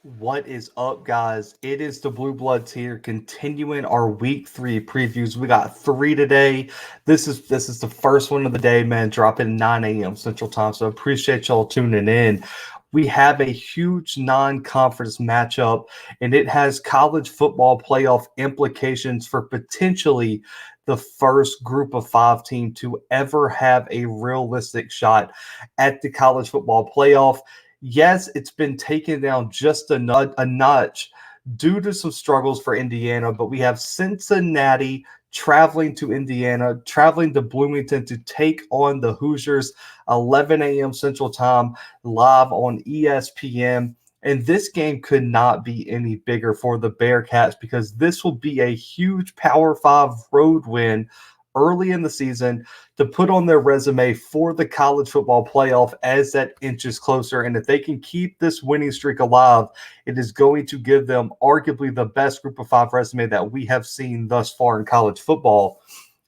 What is up, guys? It is the Bluebloods here, continuing our week 3 previews. We got 3 today. This is the first one of the day, man. Dropping 9 a.m. Central Time. So appreciate y'all tuning in. We have a huge non-conference matchup, and it has college football playoff implications for potentially the first group of 5 team to ever have a realistic shot at the college football playoff. Yes, it's been taken down just a notch due to some struggles for Indiana, but we have Cincinnati traveling to Indiana, traveling to Bloomington to take on the Hoosiers, 11 a.m. Central Time, live on ESPN. And this game could not be any bigger for the Bearcats because this will be a huge Power 5 road win early in the season to put on their resume for the college football playoff as that inches closer. And if they can keep this winning streak alive, it is going to give them arguably the best group of 5 resume that we have seen thus far in college football.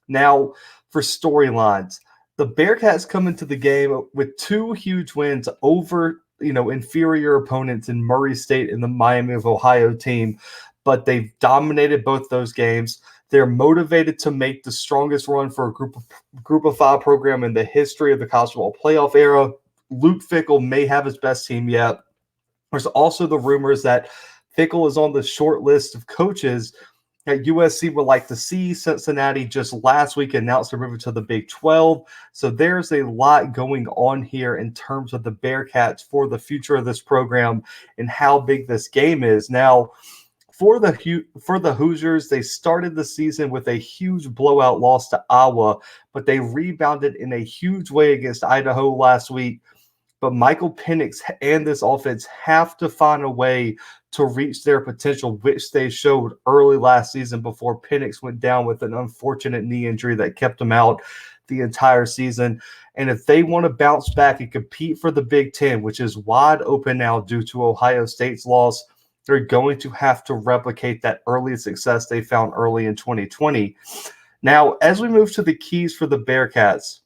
Now, for storylines, the Bearcats come into the game with 2 huge wins over inferior opponents in Murray State and the Miami of Ohio team, but they've dominated both those games. They're motivated to make the strongest run for a group of 5 program in the history of the college football playoff era. Luke Fickell may have his best team yet. There's also the rumors that Fickell is on the short list of coaches that USC would like to see. Cincinnati just last week announced they're moving to the Big 12. So there's a lot going on here in terms of the Bearcats for the future of this program and how big this game is. Now, for the Hoosiers, they started the season with a huge blowout loss to Iowa, but they rebounded in a huge way against Idaho last week. But Michael Pennix and this offense have to find a way to reach their potential, which they showed early last season before Pennix went down with an unfortunate knee injury that kept him out the entire season. And if they want to bounce back and compete for the Big Ten, which is wide open now due to Ohio State's loss, they're going to have to replicate that early success they found early in 2020. Now, as we move to the keys for the Bearcats,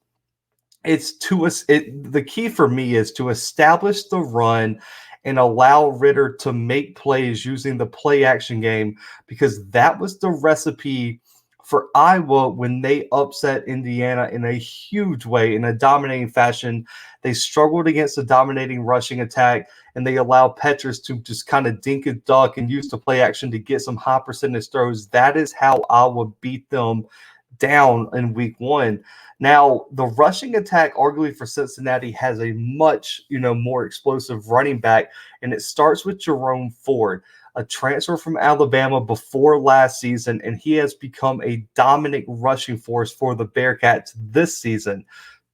the key for me is to establish the run and allow Ridder to make plays using the play action game, because that was the recipe for Iowa when they upset Indiana in a huge way, in a dominating fashion. They struggled against a dominating rushing attack, and they allowed Petrus to just kind of dink and duck and use the play action to get some high percentage throws. That is how Iowa beat them down in week 1. Now, the rushing attack, arguably for Cincinnati, has a much, more explosive running back, and it starts with Jerome Ford, a transfer from Alabama before last season, and he has become a dominant rushing force for the Bearcats this season.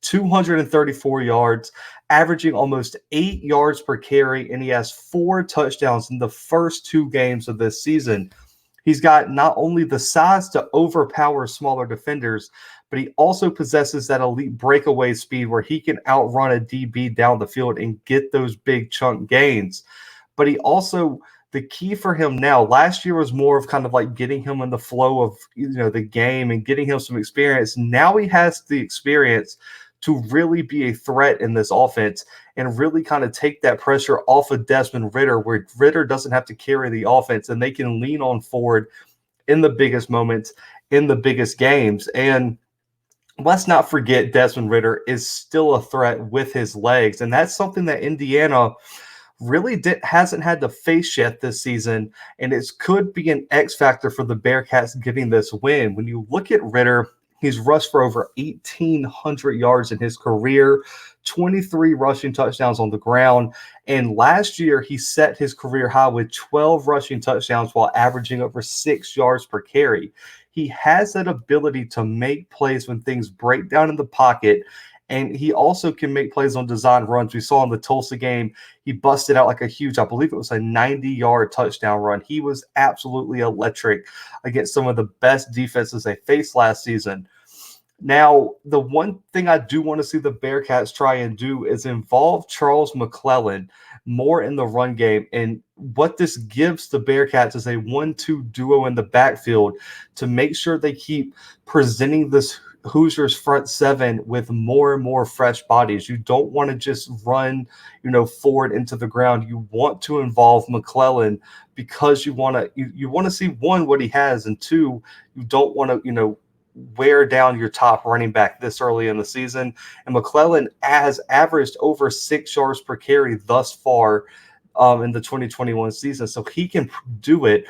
234 yards, averaging almost 8 yards per carry, and he has 4 touchdowns in the first 2 games of this season. He's got not only the size to overpower smaller defenders, but he also possesses that elite breakaway speed where he can outrun a DB down the field and get those big chunk gains. But he also, the key for him now, last year was more of kind of like getting him in the flow of the game and getting him some experience. Now he has the experience to really be a threat in this offense and really kind of take that pressure off of Desmond Ridder, where Ridder doesn't have to carry the offense and they can lean on Ford in the biggest moments, in the biggest games. And let's not forget, Desmond Ridder is still a threat with his legs, and that's something that Indiana really hasn't had to face yet this season, and it could be an X factor for the Bearcats getting this win. When you look at Ridder, he's rushed for over 1,800 yards in his career, 23 rushing touchdowns on the ground. And last year, he set his career high with 12 rushing touchdowns while averaging over 6 yards per carry. He has that ability to make plays when things break down in the pocket, and he also can make plays on design runs. We saw in the Tulsa game, he busted out like a huge, I believe it was a 90-yard touchdown run. He was absolutely electric against some of the best defenses they faced last season. Now, the one thing I do want to see the Bearcats try and do is involve Charles McClellan more in the run game. And what this gives the Bearcats is a 1-2 duo in the backfield to make sure they keep presenting this Hoosiers front seven with more and more fresh bodies. You don't want to just run, forward into the ground. You want to involve McClellan because you want to see, one, what he has, and two, you don't want to, wear down your top running back this early in the season. And McClellan has averaged over 6 yards per carry thus far in the 2021 season. So he can do it.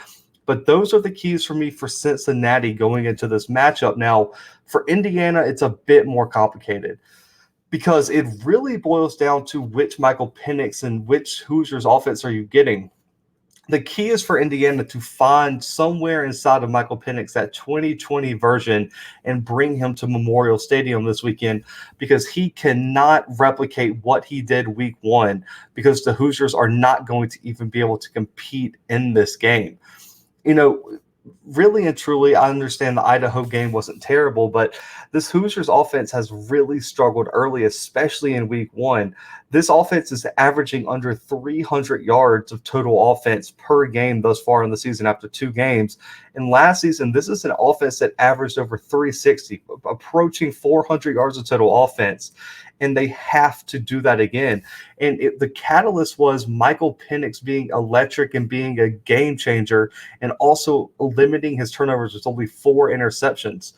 But those are the keys for me for Cincinnati going into this matchup. Now, for Indiana, it's a bit more complicated because it really boils down to which Michael Pennix and which Hoosiers offense are you getting. The key is for Indiana to find somewhere inside of Michael Pennix that 2020 version and bring him to Memorial Stadium this weekend, because he cannot replicate what he did week one, because the Hoosiers are not going to even be able to compete in this game. Really and truly, I understand the Idaho game wasn't terrible, but this Hoosiers offense has really struggled early, especially in week one. This offense is averaging under 300 yards of total offense per game thus far in the season after 2 games. And last season, this is an offense that averaged over 360, approaching 400 yards of total offense. And they have to do that again. And the catalyst was Michael Pennix being electric and being a game changer, and also limiting his turnovers with only 4 interceptions.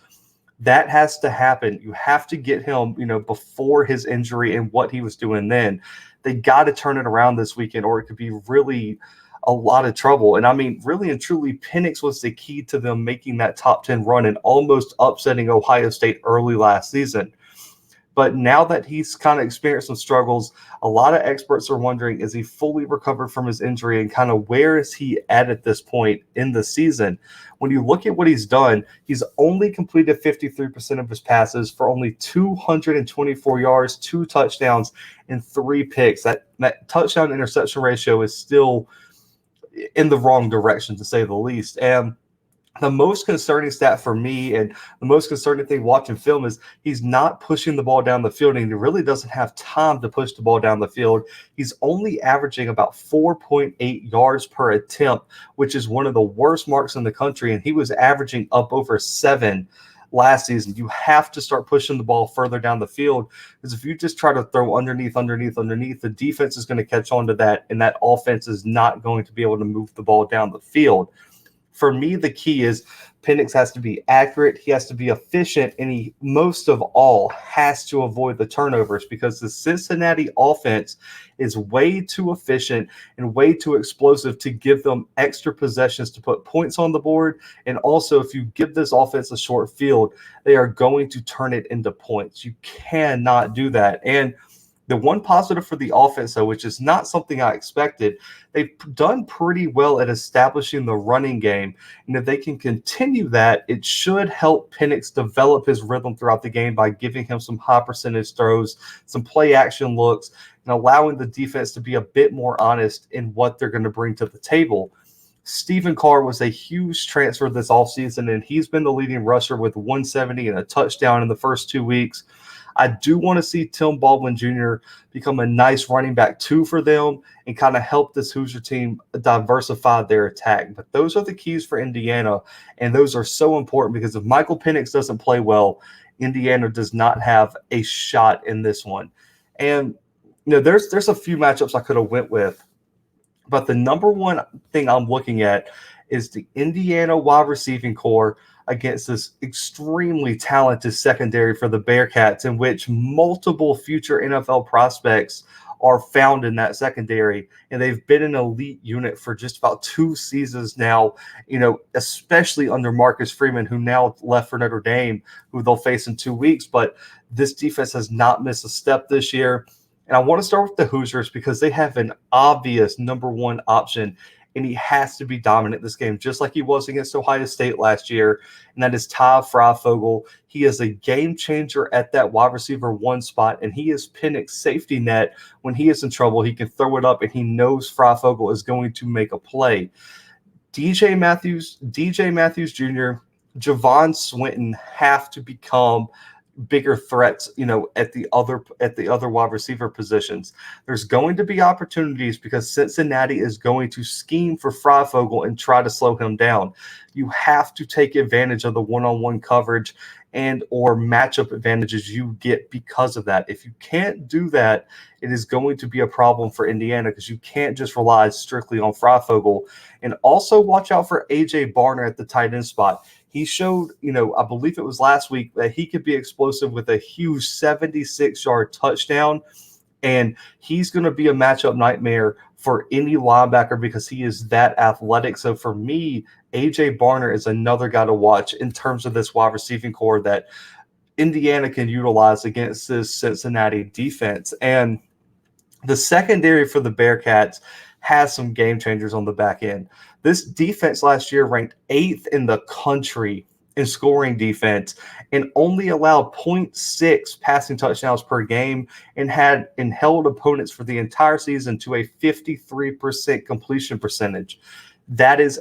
That has to happen. You have to get him, before his injury and what he was doing then. They got to turn it around this weekend, or it could be really a lot of trouble. And I mean, really and truly, Pennix was the key to them making that top 10 run and almost upsetting Ohio State early last season. But now that he's kind of experienced some struggles, a lot of experts are wondering, is he fully recovered from his injury, and kind of where is he at this point in the season? When you look at what he's done, he's only completed 53% of his passes for only 224 yards, 2 touchdowns, and 3 picks. That touchdown interception ratio is still in the wrong direction, to say the least. And the most concerning stat for me, and the most concerning thing watching film, is he's not pushing the ball down the field, and he really doesn't have time to push the ball down the field. He's only averaging about 4.8 yards per attempt, which is one of the worst marks in the country, and he was averaging up over 7 last season. You have to start pushing the ball further down the field, because if you just try to throw underneath, the defense is going to catch on to that, and that offense is not going to be able to move the ball down the field. For me, the key is Pennix has to be accurate, he has to be efficient, and he, most of all, has to avoid the turnovers, because the Cincinnati offense is way too efficient and way too explosive to give them extra possessions to put points on the board. And also, if you give this offense a short field, they are going to turn it into points. You cannot do that. And the one positive for the offense, though, which is not something I expected, they've done pretty well at establishing the running game. And if they can continue that, it should help Pennix develop his rhythm throughout the game by giving him some high percentage throws, some play action looks, and allowing the defense to be a bit more honest in what they're going to bring to the table. Stephen Carr was a huge transfer this offseason, and he's been the leading rusher with 170 and a touchdown in the first 2 weeks. I do want to see Tim Baldwin Jr. become a nice running back too for them, and kind of help this Hoosier team diversify their attack. But those are the keys for Indiana, and those are so important, because if Michael Pennix doesn't play well, Indiana does not have a shot in this one. And there's a few matchups I could have went with, but the number one thing I'm looking at is the Indiana wide receiving core against this extremely talented secondary for the Bearcats, in which multiple future NFL prospects are found in that secondary. And they've been an elite unit for just about 2 seasons now, especially under Marcus Freeman, who now left for Notre Dame, who they'll face in 2 weeks. But this defense has not missed a step this year. And I want to start with the Hoosiers, because they have an obvious number one option, and he has to be dominant this game, just like he was against Ohio State last year, and that is Ty Freifogel. He is a game changer at that wide receiver 1 spot, and he is Pennix's safety net. When he is in trouble, he can throw it up, and he knows Freifogel is going to make a play. DJ Matthews Jr., Javon Swinton have to become bigger threats, at the other wide receiver positions. There's going to be opportunities because Cincinnati is going to scheme for Freifogel and try to slow him down. You have to take advantage of the one-on-one coverage and or matchup advantages you get because of that. If you can't do that, it is going to be a problem for Indiana because you can't just rely strictly on Freifogel. And also watch out for A.J. Barner at the tight end spot. He showed, I believe it was last week, that he could be explosive with a huge 76-yard touchdown. And he's going to be a matchup nightmare for any linebacker because he is that athletic. So for me, A.J. Barner is another guy to watch in terms of this wide receiving core that Indiana can utilize against this Cincinnati defense. And the secondary for the Bearcats has some game changers on the back end. This defense last year ranked 8th in the country in scoring defense and only allowed 0.6 passing touchdowns per game and held opponents for the entire season to a 53% completion percentage. That is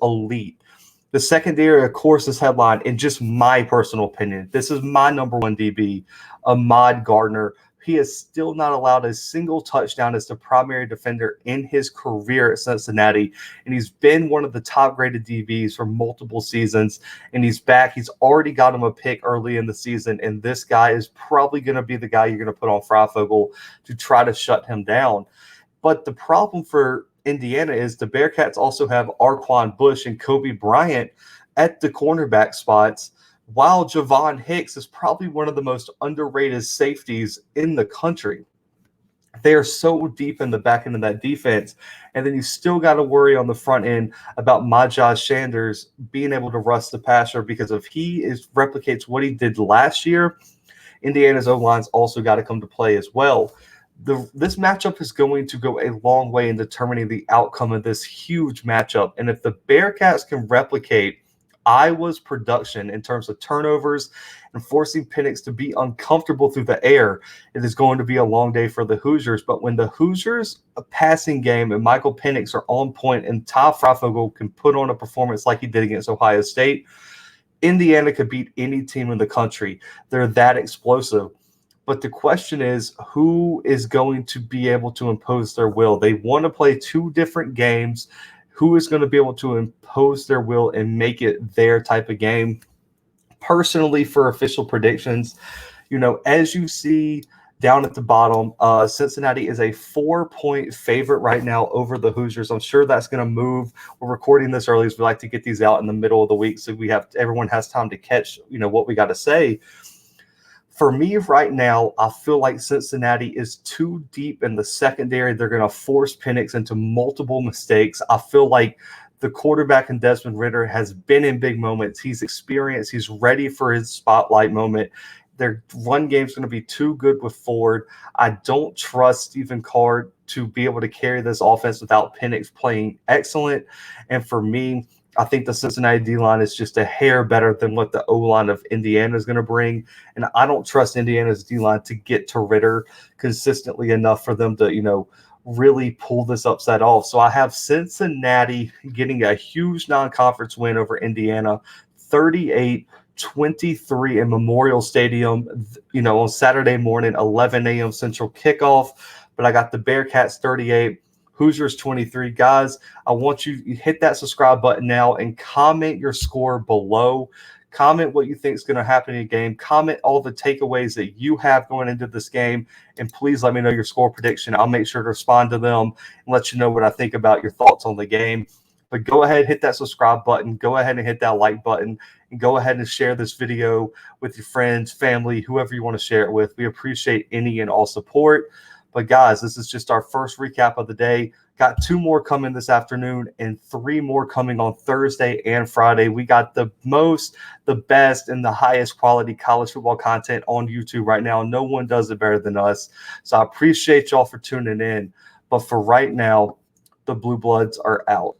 elite. The secondary, of course, is headlined, in just my personal opinion, this is my number one DB, Ahmad Gardner. He has still not allowed a single touchdown as the primary defender in his career at Cincinnati, and he's been one of the top-graded DBs for multiple seasons, and he's back. He's already got him a pick early in the season, and this guy is probably going to be the guy you're going to put on Freifogel to try to shut him down. But the problem for Indiana is the Bearcats also have Arquan Bush and Kobe Bryant at the cornerback spots, while Javon Hicks is probably one of the most underrated safeties in the country. They are so deep in the back end of that defense. And then you still got to worry on the front end about Majaj Sanders being able to rush the passer, because if he replicates what he did last year, Indiana's O-line's also got to come to play as well. This matchup is going to go a long way in determining the outcome of this huge matchup. And if the Bearcats can replicate Iowa's production in terms of turnovers and forcing Pennix to be uncomfortable through the air, it is going to be a long day for the Hoosiers. But when the Hoosiers' passing game and Michael Pennix are on point and Ty Freifogel can put on a performance like he did against Ohio State, Indiana could beat any team in the country. They're that explosive. But the question is, who is going to be able to impose their will? They want to play two different games. Who is going to be able to impose their will and make it their type of game? Personally, for official predictions, as you see down at the bottom, Cincinnati is a 4-point favorite right now over the Hoosiers. I'm sure that's going to move. We're recording this early as we like to get these out in the middle of the week, so everyone has time to catch what we got to say. For me right now, I feel like Cincinnati is too deep in the secondary. They're going to force Pennix into multiple mistakes. I feel like the quarterback in Desmond Ridder has been in big moments. He's experienced. He's ready for his spotlight moment. Their run game is going to be too good with Ford. I don't trust Stephen Card to be able to carry this offense without Pennix playing excellent. And for me, I think the Cincinnati D-line is just a hair better than what the O-line of Indiana is going to bring. And I don't trust Indiana's D-line to get to Ridder consistently enough for them to, really pull this upset off. So I have Cincinnati getting a huge non-conference win over Indiana, 38-23 in Memorial Stadium, on Saturday morning, 11 a.m. Central kickoff. But I got the Bearcats 38, Hoosiers 23. Guys, I want you to hit that subscribe button now and comment your score below. Comment what you think is going to happen in the game. Comment all the takeaways that you have going into this game. And please let me know your score prediction. I'll make sure to respond to them and let you know what I think about your thoughts on the game. But go ahead, hit that subscribe button. Go ahead and hit that like button. And go ahead and share this video with your friends, family, whoever you want to share it with. We appreciate any and all support. But guys, this is just our first recap of the day. Got 2 more coming this afternoon and 3 more coming on Thursday and Friday. We got the best, and the highest quality college football content on YouTube right now. No one does it better than us. So I appreciate y'all for tuning in. But for right now, the Blue Bloods are out.